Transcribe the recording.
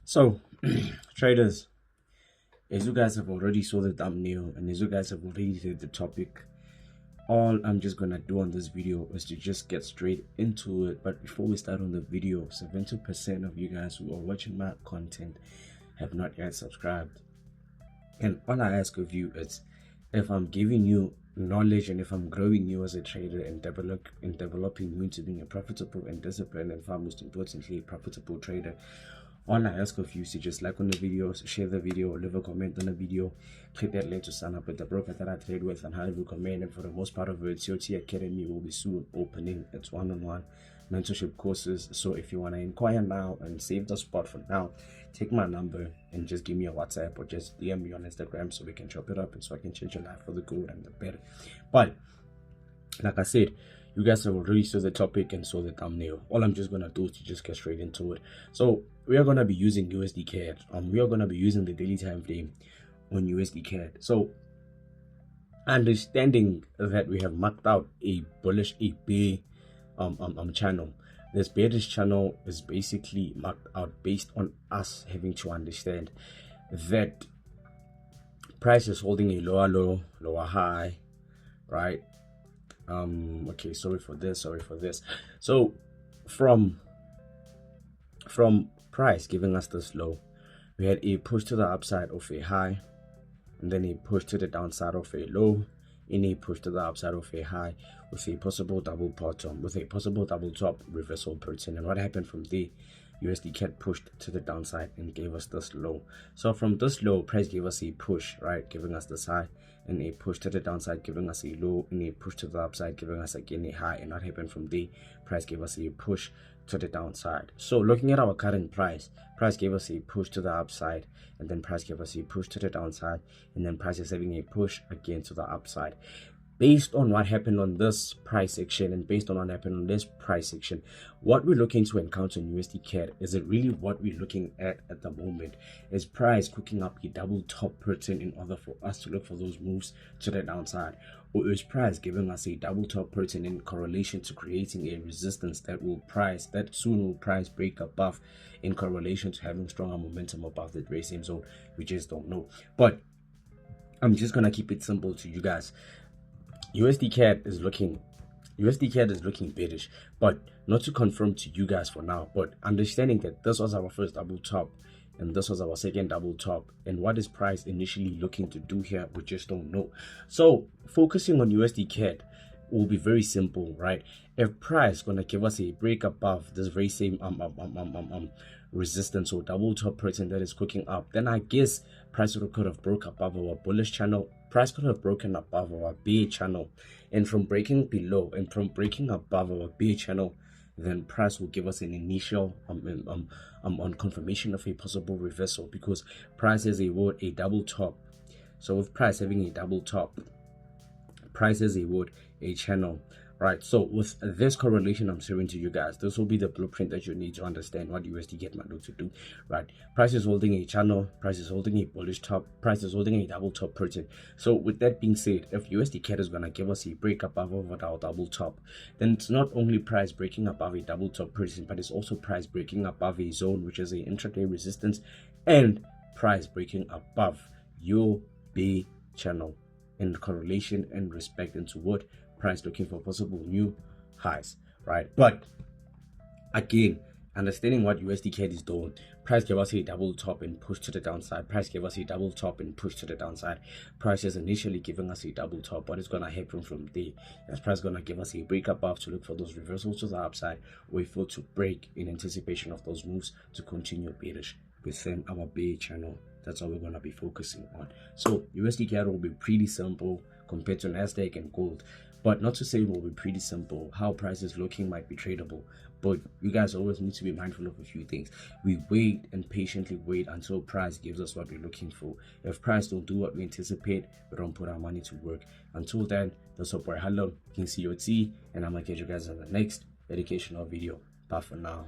So, traders, as you guys have already saw the thumbnail and as you guys have already read the topic, all I'm just gonna do on this video is to just get straight into it. But before we start on the video, 70% of you guys who are watching my content have not yet subscribed. And all I ask of you is, if I'm giving you knowledge and if I'm growing you as a trader and developing you into being a profitable and disciplined and far most importantly a profitable trader, all I ask of you is to just like on the video, share the video, leave a comment on the video, click that link to sign up with the broker that I trade with and highly recommend. And for the most part of it, COT Academy will be soon opening its one-on-one mentorship courses. So if you want to inquire now and save the spot for now, take my number and just give me a WhatsApp or just DM me on Instagram so we can chop it up and so I can change your life for the good and the better. But like I said, you guys have already saw the topic and saw the thumbnail. All I'm just gonna do is to just get straight into it. So we are gonna be using USDCAD. We are gonna be using the daily time frame on USDCAD. So understanding that we have marked out a bear channel. This bearish channel is basically marked out based on us having to understand that price is holding a lower low, lower high, right? Okay, sorry for this. So from price giving us this low, we had a push to the upside of a high, and then a push to the downside of a low, and a push to the upside of a high with a possible double bottom, with a possible double top reversal pattern. And what happened from there? USDCAD pushed to the downside and gave us this low. So from this low, price gave us a push, right, giving us this high, and a push to the downside, giving us a low, and a push to the upside, giving us again a high. And what happened from there? Price gave us a push to the downside. So looking at our current price gave us a push to the upside, and then price gave us a push to the downside, and then price is having a push again to the upside. Based on what happened on this price action and based on what happened on this price action, what we're looking to encounter in USDCAD is it really what we're looking at the moment? Is price cooking up a double top pattern in order for us to look for those moves to the downside? Or is price giving us a double top pattern in correlation to creating a resistance that soon will price break above in correlation to having stronger momentum above the very same zone? We just don't know. But I'm just gonna keep it simple to you guys. USDCAD is looking bearish, but not to confirm to you guys for now, but understanding that this was our first double top and this was our second double top, and what is price initially looking to do here, we just don't know. So focusing on USDCAD will be very simple, right? If price gonna give us a break above this very same resistance or double top pattern that is cooking up, then I guess price could have broke above our bullish channel. Price could have broken above our bear channel, and from breaking below and from breaking above our bear channel, then price will give us an initial on confirmation of a possible reversal, because price has a double top. So with price having a double top, price has a channel, right? So with this correlation I'm sharing to you guys, this will be the blueprint that you need to understand what USDCAD might look to do, right? Price is holding a channel, price is holding a bullish top, price is holding a double top pattern. So with that being said, if USDCAD is going to give us a break above our double top, then it's not only price breaking above a double top pattern, but it's also price breaking above a zone which is a intraday resistance, and price breaking above your bear channel in correlation and respect into what price looking for possible new highs, right? But again, understanding what USDCAD is doing, price gave us a double top and push to the downside. Price gave us a double top and push to the downside. Price is initially giving us a double top. What is going to happen from there? Is price going to give us a break above to look for those reversals to the upside, or fail to break in anticipation of those moves to continue bearish within our bear channel? That's all we're going to be focusing on. So USDCAD will be pretty simple compared to nasdaq and gold, but not to say it will be pretty simple. How price is looking might be tradable, but you guys always need to be mindful of a few things. We wait and patiently wait until price gives us what we're looking for. If price don't do what we anticipate, we don't put our money to work. Until then, that's up for hello, King COT, and I'm gonna catch you guys in the next educational video. Bye for now.